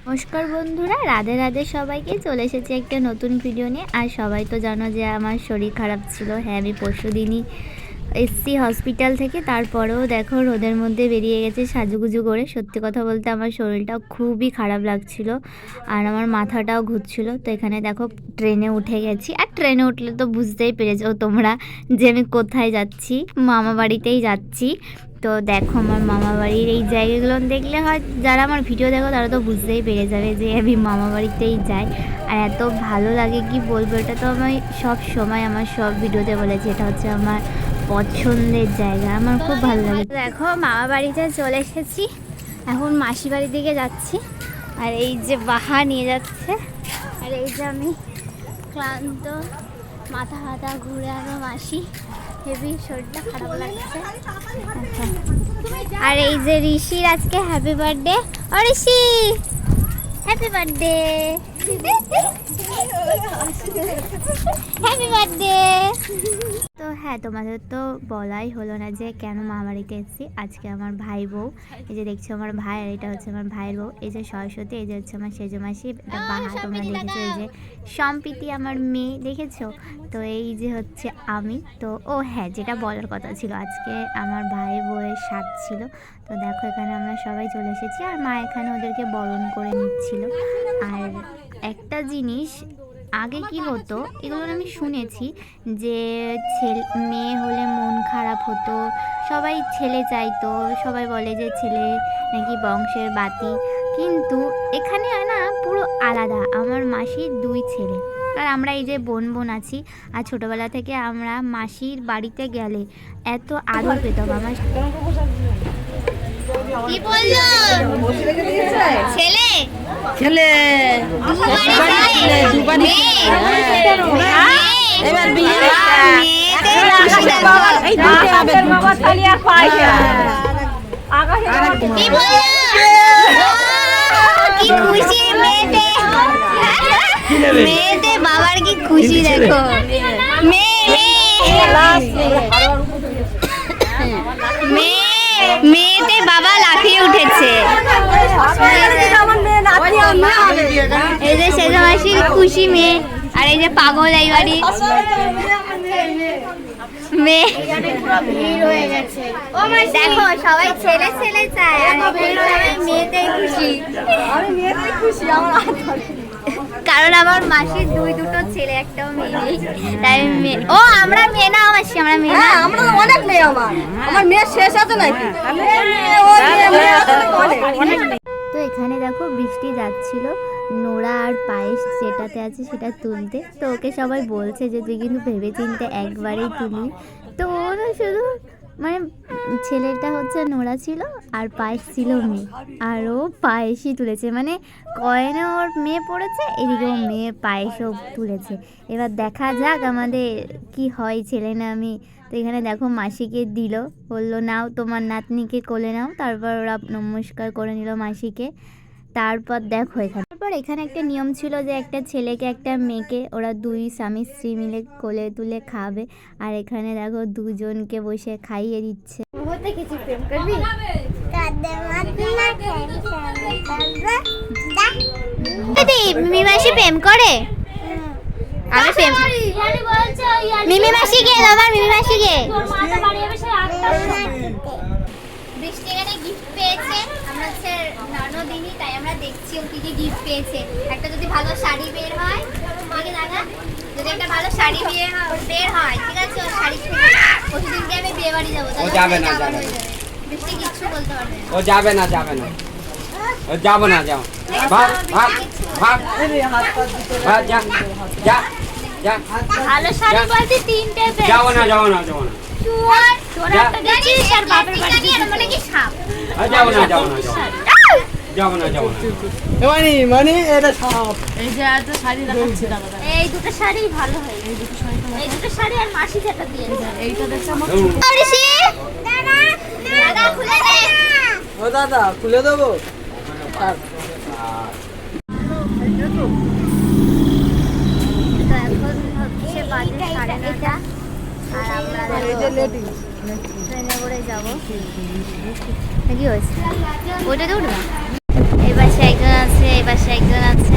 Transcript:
নমস্কার বন্ধুরা, রাধে রাধে সবাইকে। চলে এসেছি একটা নতুন ভিডিও নিয়ে। আর সবাই তো জানো যে আমার শরীর খারাপ ছিল। হ্যাঁ, আমি পরশুদিনই এসছি হসপিটাল থেকে। তারপরেও দেখো রোদের মধ্যে বেরিয়ে গেছে সাজুগুজু করে। সত্যি কথা বলতে আমার শরীরটা খুবই খারাপ লাগছিল আর আমার মাথাটাও ঘুরছিল। তো এখানে দেখো ট্রেনে উঠে গেছি। আর ট্রেনে উঠলে তো বুঝতেই পেরেছো তোমরা যে আমি কোথায় যাচ্ছি। মামা বাড়িতেই যাচ্ছি। তো দেখো আমার মামা বাড়ির এই জায়গাগুলো দেখলে হয়, যারা আমার ভিডিও দেখো তারা তো বুঝতেই পেরে যাবে যে আমি মামা বাড়িতেই যাই। আর এত ভালো লাগে কি বলবো, এটা তো আমি সব সময় আমার সব ভিডিওতে বলেছি, এটা হচ্ছে আমার পছন্দের জায়গা, আমার খুব ভালো লাগে। দেখো মামা বাড়িতে চলে এসেছি, এখন মাসি বাড়ির দিকে যাচ্ছি। আর এই যে বাহা নিয়ে যাচ্ছে, আর এই যে আমি ক্লান্ত, মাথা হাতা ঘুরে আরো মাসি, হেভি শরীরটা খারাপ লাগছে। আর এই যে ঋষির আজকে হ্যাপি বার্থডে। ও ঋষি, হ্যাপি বার্থডে, হ্যাপি বার্থডে। তো হ্যাঁ, তোমাদের তো বলাই হলো না যে কেন মামা বাড়িতে এসেছি। আজকে আমার ভাই বউ, এই যে দেখছো আমার ভাই, আর এটা হচ্ছে আমার ভাইয়ের বউ, এই যে সরস্বতী, এই যে হচ্ছে আমার সেজো মাসি, এটা বাহা তোমরা দেখেছো, এই যে সম্প্রীতি আমার মেয়ে দেখেছো। তো এই যে হচ্ছে আমি। তো ও হ্যাঁ, যেটা বলার কথা ছিল, আজকে আমার ভাই বউয়ের সাথ ছিল। তো দেখো এখানে আমরা সবাই চলে এসেছি, আর মা এখানে ওদেরকে বরণ করে নিচ্ছিল। আর একটা জিনিস, আগে কি হতো এগুলো আমি শুনেছি যে মেয়ে হলে মন খারাপ হতো, সবাই ছেলে চাইতো, সবাই বলে যে ছেলে নাকি বংশের বাতি। কিন্তু এখানে না পুরো আলাদা। আমার মাসির 2 ছেলে, আর আমরা এই যে বোন বোন আছি। আর ছোটোবেলা থেকে আমরা মাসির বাড়িতে গেলে এত আদর পেতাম। আমার কি বললো ছেলে ছেলে এবার বিয়ে কি খুশি মেয়েতে, মেয়েতে বাবার কি খুশি দেখো। মেয়েতে বাবা লাফিয়ে উঠেছে। এই যে সেজো মাসির খুশি মেয়ে, আর এই যে পাগল এই বাড়ি মেয়ে। দেখো সবাই ছেলে ছেলে চায়, মেয়েতেই খুশি। কারণ আমার মাসির 2 ছেলে, একটাও মেয়ে নেই, তাই মেয়ে। ও আমরা মেয়ে না মাসি, আমরা মেয়ে না, আমরা অনেক মেয়ে। আমার মেয়ে শেষ আছে নাকি? তো এখানে দেখো বৃষ্টি যাচ্ছিল, নোরা আর পায়েস যেটাতে আছে সেটা তুলতে। তো ওকে সবাই বলছে যে তুই কিন্তু ভেবেচিন্তে একবারেই তুলি। তো ওরা শুধু মানে ছেলেটা হচ্ছে নোরা ছিল আর পায়েস ছিল মেয়ে, আর ও পায়েসই তুলেছে, মানে কয়েনে ওর মেয়ে পড়েছে, এদিকেও মেয়ে পায়েসও তুলেছে। এবার দেখা যাক আমাদের কি হয়, ছেলে না মেয়ে। তো এখানে দেখো মাসিকে দিল, বললো নাও তোমার নাতনিকে কোলে নাও। তারপর ওরা নমস্কার করে নিল মাসিকে। তারপর দেখো এখানে একটা নিয়ম ছিল যে একটা ছেলেকে একটা মেয়েকে ওরা 2 স্বামী স্ত্রী মিলে কোলে তুলে খাবে। আর এখানে দেখো দুজনকে বসে খাইয়ে দিচ্ছে। মিমি মাসি প্রেম করে, আমি প্রেম মিমি মাসিকে আমার মিমি মাসিকে। বৃষ্টি এখানে গিফট পেয়েছে, আমরা হচ্ছে ননদিনী, তাই আমরা দেখছি ও কি কি গিফট পেয়েছে। একটা যদি ভালো শাড়ি বের হয়, দেখে দাদা, যদি একটা ভালো শাড়ি বের হয়, ঠিক আছে, ও শাড়ি প্রতিদিনকে আমি বিয়ে বাড়ি যাবো। ও যাবে না, বৃষ্টি কিচ্ছু বলতে পারবে না, ও যাবে না, ও যাবো না, যাও ভাগ ভাগ ভাগ ভাগ, যা যা যা। ভালো শাড়ি বলতে 3টে পেয়েছে। যাবো না মানে এটা সব এই যে এত শাড়ি দেখাচ্ছে, এই 2টো শাড়ি ভালো হয়, এই 2টো শাড়ি আর মাসি যেটা দিয়েছে এইটা দেখছে আমার। দাদা খুলে দে। ও দাদা খুলে দেবো। তো এখন হচ্ছে বাজে 9:30, আর আমরা ট্রেনে করে যাবো। কি হয়েছে? ওইটাতে উঠবে? এই পাশে একজন আছে, এই পাশে একজন আছে।